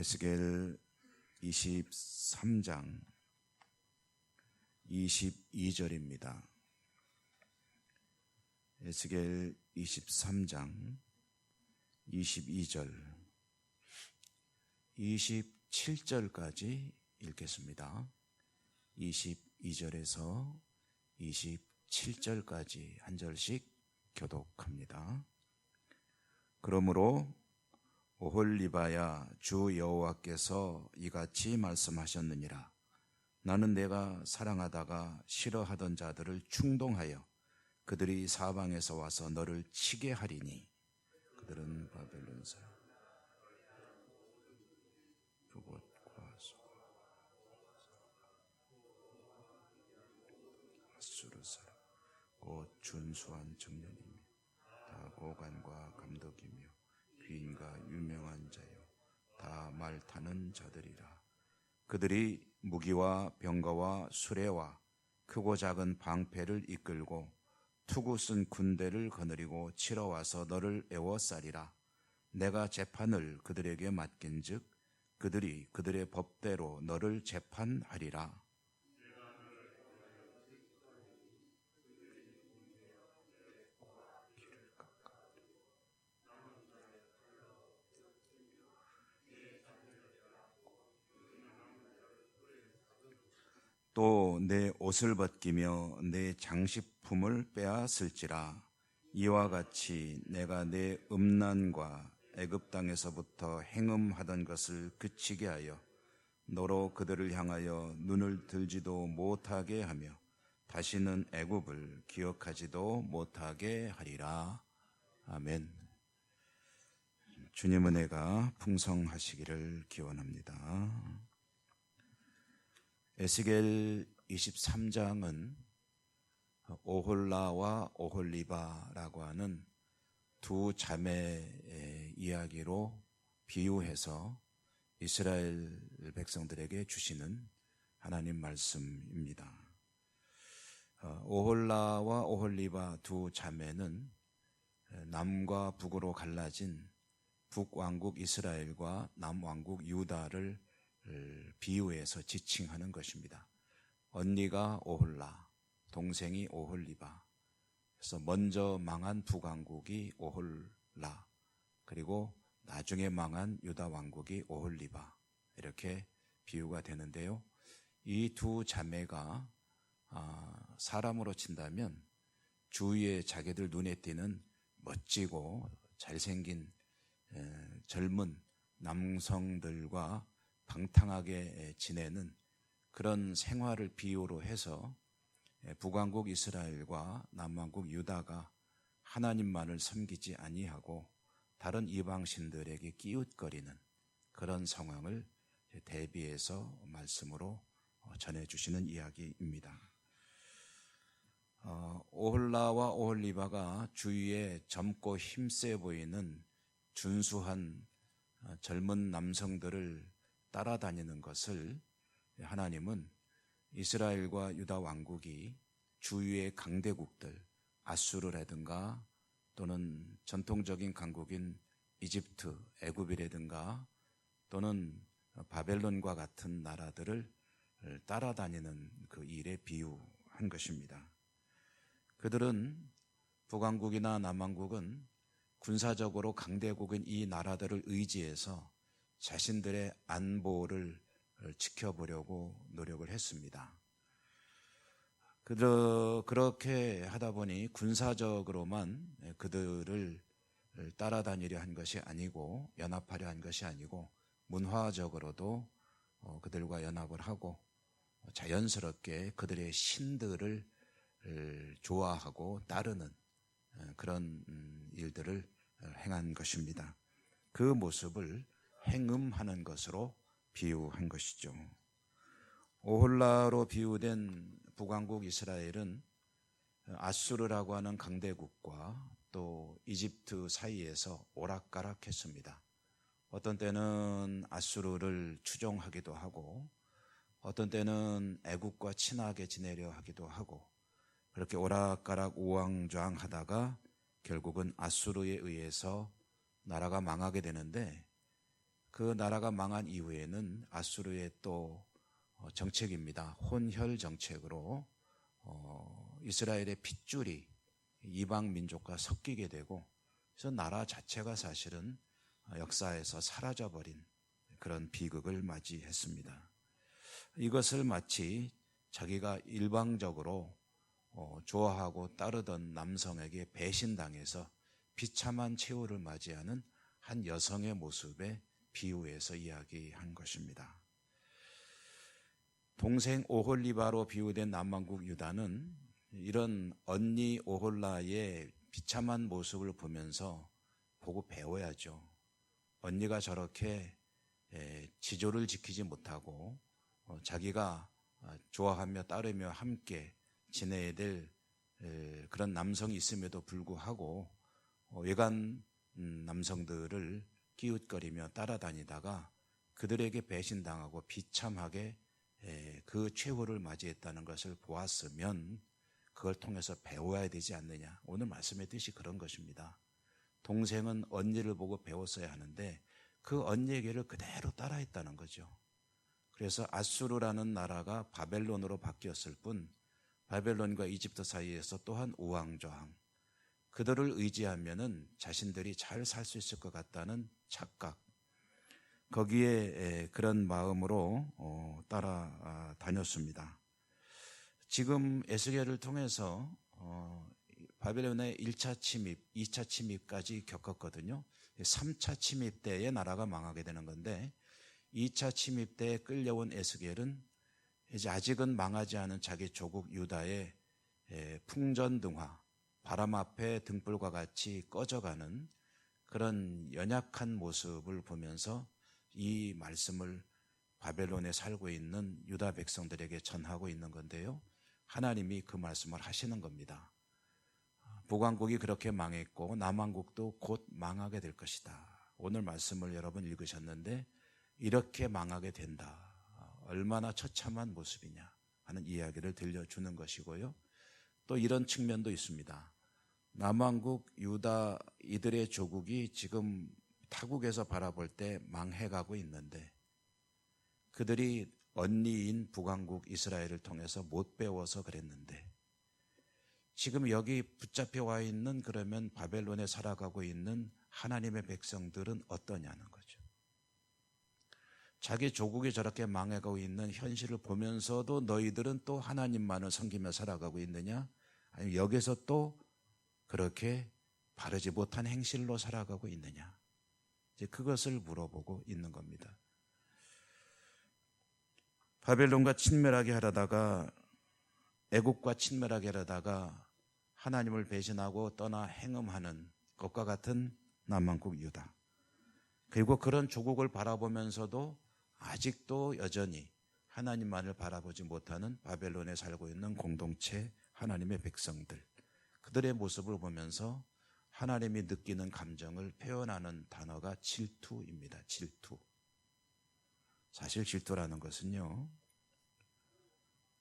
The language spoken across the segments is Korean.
에스겔 23장 22절입니다. 에스겔 23장 22절 27절까지 읽겠습니다. 22절에서 27절까지 한 절씩 교독합니다. 그러므로 오홀리바야, 주 여호와께서 이같이 말씀하셨느니라. 나는 내가 사랑하다가 싫어하던 자들을 충동하여 그들이 사방에서 와서 너를 치게 하리니 그들은 바벨론 사람 그곳과 아수르 사람 곧 준수한 청년이며 다 고관과 감독이며 귀인과 유명한 자요 다 말 타는 자들이라. 그들이 무기와 병거와 수레와 크고 작은 방패를 이끌고 투구 쓴 군대를 거느리고 치러 와서 너를 애워싸리라. 내가 재판을 그들에게 맡긴즉 그들이 그들의 법대로 너를 재판하리라. 또 내 옷을 벗기며 내 장식품을 빼앗을지라. 이와 같이 내가 내 음란과 애굽 땅에서부터 행음하던 것을 그치게 하여 너로 그들을 향하여 눈을 들지도 못하게 하며 다시는 애굽을 기억하지도 못하게 하리라. 아멘. 주님 은혜가 풍성하시기를 기원합니다. 에스겔 23장은 오홀라와 오홀리바라고 하는 두 자매의 이야기로 비유해서 이스라엘 백성들에게 주시는 하나님 말씀입니다. 오홀라와 오홀리바 두 자매는 남과 북으로 갈라진 북왕국 이스라엘과 남왕국 유다를 비유해서 지칭하는 것입니다. 언니가 오홀라, 동생이 오홀리바. 그래서 먼저 망한 북왕국이 오홀라, 그리고 나중에 망한 유다 왕국이 오홀리바, 이렇게 비유가 되는데요. 이 두 자매가 사람으로 친다면 주위의 자기들 눈에 띄는 멋지고 잘생긴 젊은 남성들과 방탕하게 지내는 그런 생활을 비유로 해서 북왕국 이스라엘과 남왕국 유다가 하나님만을 섬기지 아니하고 다른 이방신들에게 끼웃거리는 그런 상황을 대비해서 말씀으로 전해주시는 이야기입니다. 오홀라와 오홀리바가 주위에 젊고 힘세 보이는 준수한 젊은 남성들을 따라다니는 것을 하나님은 이스라엘과 유다 왕국이 주위의 강대국들 아수르라든가 또는 전통적인 강국인 이집트, 애굽이라든가 또는 바벨론과 같은 나라들을 따라다니는 그 일에 비유한 것입니다. 그들은 북왕국이나 남왕국은 군사적으로 강대국인 이 나라들을 의지해서 자신들의 안보를 지켜보려고 노력을 했습니다. 그렇게 하다 보니 군사적으로만 그들을 따라다니려 한 것이 아니고 연합하려 한 것이 아니고 문화적으로도 그들과 연합을 하고 자연스럽게 그들의 신들을 좋아하고 따르는 그런 일들을 행한 것입니다. 그 모습을 행음하는 것으로 비유한 것이죠. 오홀라로 비유된 북왕국 이스라엘은 아수르라고 하는 강대국과 또 이집트 사이에서 오락가락했습니다. 어떤 때는 아수르를 추종하기도 하고 어떤 때는 애국과 친하게 지내려 하기도 하고 그렇게 오락가락 우왕좌왕하다가 결국은 아수르에 의해서 나라가 망하게 되는데 그 나라가 망한 이후에는 아수르의 또 정책입니다. 혼혈 정책으로 이스라엘의 핏줄이 이방 민족과 섞이게 되고, 그래서 나라 자체가 사실은 역사에서 사라져버린 그런 비극을 맞이했습니다. 이것을 마치 자기가 일방적으로 좋아하고 따르던 남성에게 배신당해서 비참한 최후를 맞이하는 한 여성의 모습에 비유해서 이야기한 것입니다. 동생 오홀리바로 비유된 남왕국 유다는 이런 언니 오홀라의 비참한 모습을 보고 배워야죠. 언니가 저렇게 지조를 지키지 못하고 자기가 좋아하며 따르며 함께 지내야 될 그런 남성이 있음에도 불구하고 외간 남성들을 기웃거리며 따라다니다가 그들에게 배신당하고 비참하게 그 최후를 맞이했다는 것을 보았으면 그걸 통해서 배워야 되지 않느냐. 오늘 말씀의 뜻이 그런 것입니다. 동생은 언니를 보고 배웠어야 하는데 그 언니에게를 그대로 따라했다는 거죠. 그래서 아수르라는 나라가 바벨론으로 바뀌었을 뿐 바벨론과 이집트 사이에서 또한 우왕좌왕, 그들을 의지하면은 자신들이 잘 살 수 있을 것 같다는 착각, 거기에 그런 마음으로 따라다녔습니다. 지금 에스겔을 통해서 바벨론의 1차 침입, 2차 침입까지 겪었거든요. 3차 침입 때에 나라가 망하게 되는 건데 2차 침입 때에 끌려온 에스겔은 이제 아직은 망하지 않은 자기 조국 유다의 풍전등화, 바람 앞에 등불과 같이 꺼져가는 그런 연약한 모습을 보면서 이 말씀을 바벨론에 살고 있는 유다 백성들에게 전하고 있는 건데요. 하나님이 그 말씀을 하시는 겁니다. 북왕국이 그렇게 망했고 남왕국도 곧 망하게 될 것이다. 오늘 말씀을 여러분 읽으셨는데 이렇게 망하게 된다. 얼마나 처참한 모습이냐 하는 이야기를 들려주는 것이고요. 또 이런 측면도 있습니다. 남왕국 유다 이들의 조국이 지금 타국에서 바라볼 때 망해가고 있는데 그들이 언니인 북왕국 이스라엘을 통해서 못 배워서 그랬는데 지금 여기 붙잡혀 와 있는 그러면 바벨론에 살아가고 있는 하나님의 백성들은 어떠냐는 거죠. 자기 조국이 저렇게 망해가고 있는 현실을 보면서도 너희들은 또 하나님만을 섬기며 살아가고 있느냐? 아니면 여기서 또 그렇게 바르지 못한 행실로 살아가고 있느냐? 이제 그것을 물어보고 있는 겁니다. 바벨론과 친밀하게 하려다가 애국과 친밀하게 하려다가 하나님을 배신하고 떠나 행음하는 것과 같은 남왕국 유다. 그리고 그런 조국을 바라보면서도 아직도 여전히 하나님만을 바라보지 못하는 바벨론에 살고 있는 공동체 하나님의 백성들, 그들의 모습을 보면서 하나님이 느끼는 감정을 표현하는 단어가 질투입니다. 질투. 사실 질투라는 것은요,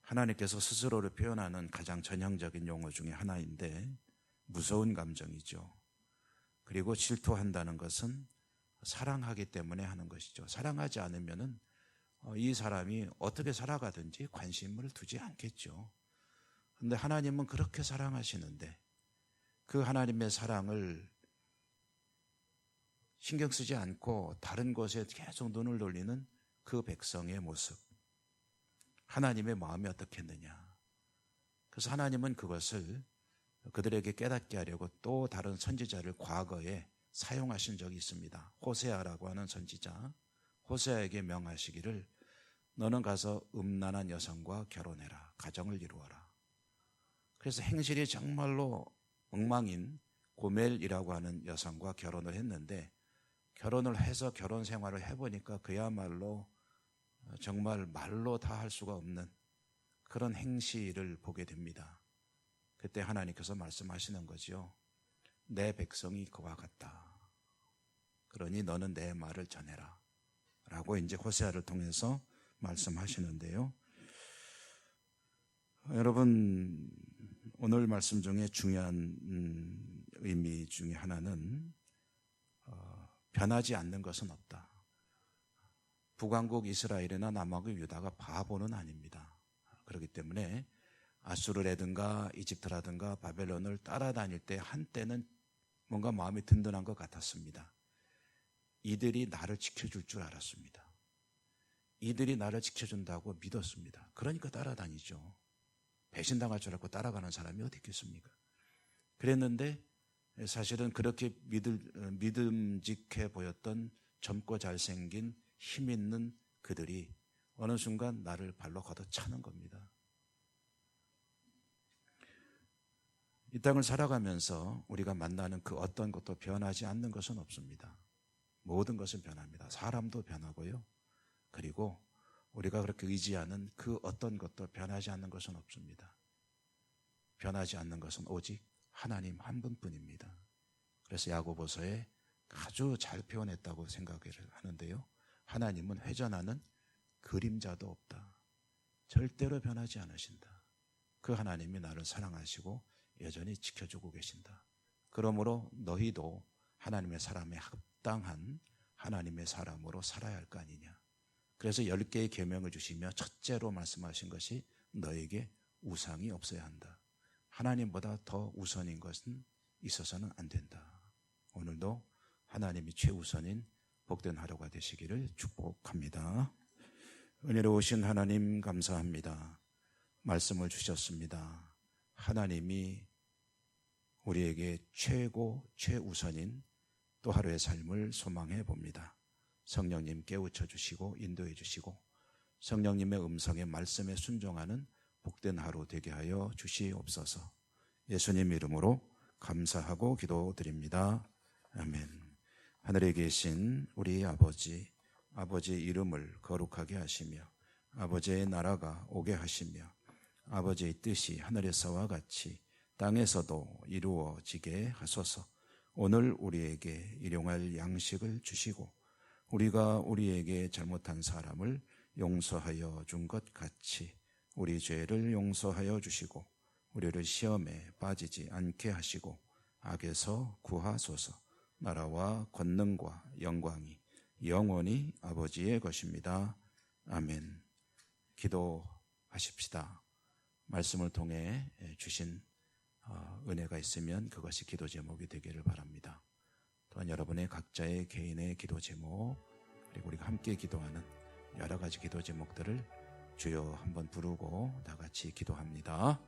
하나님께서 스스로를 표현하는 가장 전형적인 용어 중에 하나인데 무서운 감정이죠. 그리고 질투한다는 것은 사랑하기 때문에 하는 것이죠. 사랑하지 않으면은 이 사람이 어떻게 살아가든지 관심을 두지 않겠죠. 그런데 하나님은 그렇게 사랑하시는데 그 하나님의 사랑을 신경 쓰지 않고 다른 것에 계속 눈을 돌리는 그 백성의 모습, 하나님의 마음이 어떻겠느냐. 그래서 하나님은 그것을 그들에게 깨닫게 하려고 또 다른 선지자를 과거에 사용하신 적이 있습니다. 호세아라고 하는 선지자, 호세아에게 명하시기를 너는 가서 음란한 여성과 결혼해라, 가정을 이루어라. 그래서 행실이 정말로 엉망인 고멜이라고 하는 여성과 결혼을 했는데 결혼을 해서 결혼 생활을 해보니까 그야말로 정말 말로 다 할 수가 없는 그런 행실을 보게 됩니다. 그때 하나님께서 말씀하시는 거죠. 내 백성이 그와 같다. 그러니 너는 내 말을 전해라. 라고 이제 호세아를 통해서 말씀하시는데요. 여러분, 오늘 말씀 중에 중요한 의미 중에 하나는 변하지 않는 것은 없다. 북왕국 이스라엘이나 남왕국 유다가 바보는 아닙니다. 그렇기 때문에 아수르라든가 이집트라든가 바벨론을 따라다닐 때 한때는 뭔가 마음이 든든한 것 같았습니다. 이들이 나를 지켜줄 줄 알았습니다. 이들이 나를 지켜준다고 믿었습니다. 그러니까 따라다니죠. 배신당할 줄 알고 따라가는 사람이 어디 있겠습니까? 그랬는데 사실은 그렇게 믿음직해 보였던 젊고 잘생긴 힘 있는 그들이 어느 순간 나를 발로 걷어차는 겁니다. 이 땅을 살아가면서 우리가 만나는 그 어떤 것도 변하지 않는 것은 없습니다. 모든 것은 변합니다. 사람도 변하고요. 그리고 우리가 그렇게 의지하는 그 어떤 것도 변하지 않는 것은 없습니다. 변하지 않는 것은 오직 하나님 한 분뿐입니다. 그래서 야고보서에 아주 잘 표현했다고 생각을 하는데요. 하나님은 회전하는 그림자도 없다. 절대로 변하지 않으신다. 그 하나님이 나를 사랑하시고 여전히 지켜주고 계신다. 그러므로 너희도 하나님의 사람에 합당한 하나님의 사람으로 살아야 할 거 아니냐. 그래서 10개의 계명을 주시며 첫째로 말씀하신 것이 너에게 우상이 없어야 한다. 하나님보다 더 우선인 것은 있어서는 안 된다. 오늘도 하나님이 최우선인 복된 하루가 되시기를 축복합니다. 은혜로우신 하나님 감사합니다. 말씀을 주셨습니다. 하나님이 우리에게 최우선인 또 하루의 삶을 소망해 봅니다. 성령님 깨우쳐 주시고 인도해 주시고 성령님의 음성에 말씀에 순종하는 복된 하루 되게 하여 주시옵소서. 예수님 이름으로 감사하고 기도드립니다. 아멘. 하늘에 계신 우리 아버지, 아버지의 이름을 거룩하게 하시며 아버지의 나라가 오게 하시며 아버지의 뜻이 하늘에서와 같이 땅에서도 이루어지게 하소서. 오늘 우리에게 일용할 양식을 주시고 우리가 우리에게 잘못한 사람을 용서하여 준 것 같이 우리 죄를 용서하여 주시고 우리를 시험에 빠지지 않게 하시고 악에서 구하소서. 나라와 권능과 영광이 영원히 아버지의 것입니다. 아멘. 기도하십시다. 말씀을 통해 주신 은혜가 있으면 그것이 기도 제목이 되기를 바랍니다. 또한 여러분의 각자의 개인의 기도 제목 그리고 우리가 함께 기도하는 여러 가지 기도 제목들을 주여 한번 부르고 다 같이 기도합니다.